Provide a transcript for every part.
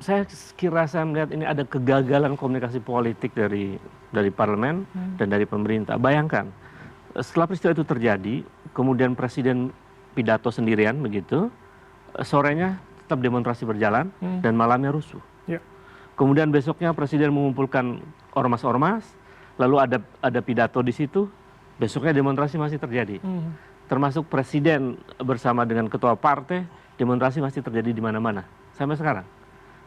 Saya kira saya melihat ini ada kegagalan komunikasi politik dari parlemen dan dari pemerintah. Bayangkan, setelah peristiwa itu terjadi, kemudian presiden pidato sendirian begitu, sorenya tetap demonstrasi berjalan dan malamnya rusuh. Ya. Kemudian besoknya presiden mengumpulkan ormas-ormas, lalu ada pidato di situ, besoknya demonstrasi masih terjadi. Termasuk presiden bersama dengan ketua partai, demonstrasi masih terjadi di mana-mana sampai sekarang.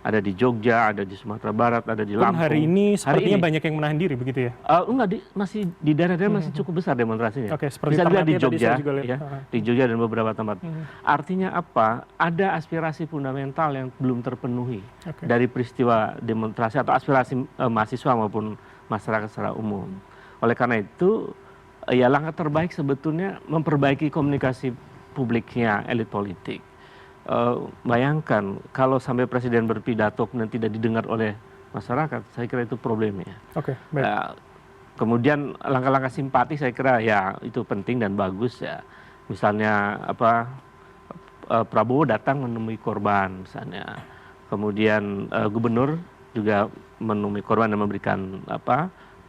Ada di Jogja, ada di Sumatera Barat, ada di Lampung. Hari ini sepertinya banyak yang menahan diri begitu ya? Enggak, masih di daerah-daerah masih cukup besar demonstrasinya. Oke, seperti bisa dilihat di Ternate Jogja, juga ya, di Jogja dan beberapa tempat. Artinya apa? Ada aspirasi fundamental yang belum terpenuhi dari peristiwa demonstrasi atau aspirasi mahasiswa maupun masyarakat secara umum. Oleh karena itu, ya langkah terbaik sebetulnya memperbaiki komunikasi publiknya elit politik. Bayangkan kalau sampai presiden berpidato dan tidak didengar oleh masyarakat, saya kira itu problemnya. Baik. Kemudian langkah-langkah simpati saya kira ya itu penting dan bagus ya. Misalnya Prabowo datang menemui korban misalnya. Kemudian gubernur juga menemui korban dan memberikan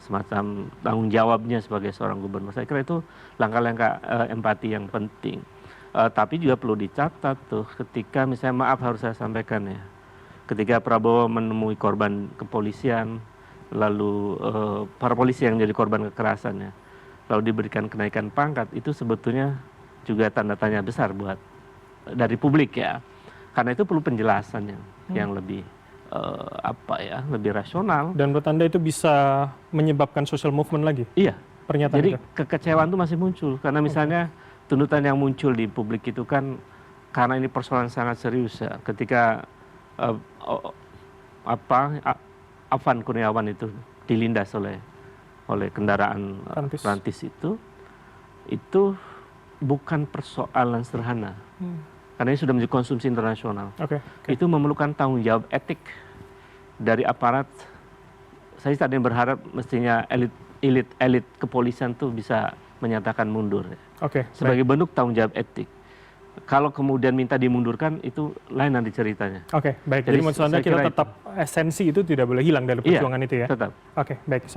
semacam tanggung jawabnya sebagai seorang gubernur. Saya kira itu langkah-langkah empati yang penting. Tapi juga perlu dicatat tuh ketika misalnya maaf harus saya sampaikan ya, ketika Prabowo menemui korban kepolisian, lalu para polisi yang jadi korban kekerasan ya, lalu diberikan kenaikan pangkat, itu sebetulnya juga tanda tanya besar buat dari publik ya, karena itu perlu penjelasan yang lebih lebih rasional. Dan menurut Anda itu bisa menyebabkan social movement lagi? Iya. Pernyataan jadi itu? Kekecewaan itu masih muncul karena misalnya tuntutan yang muncul di publik itu kan karena ini persoalan sangat serius ya. Ketika Afan Kurniawan itu dilindas oleh kendaraan rantis itu bukan persoalan sederhana. Karena ini sudah menjadi konsumsi internasional. Itu memerlukan tanggung jawab etik dari aparat. Saya tadi berharap mestinya elit kepolisian tuh bisa menyatakan mundur sebagai bentuk tanggung jawab etik. Kalau kemudian minta dimundurkan itu lain nanti ceritanya. Baik. Jadi maksud Anda kita tetap esensi itu tidak boleh hilang dari perjuangan itu ya? Tetap. Baik.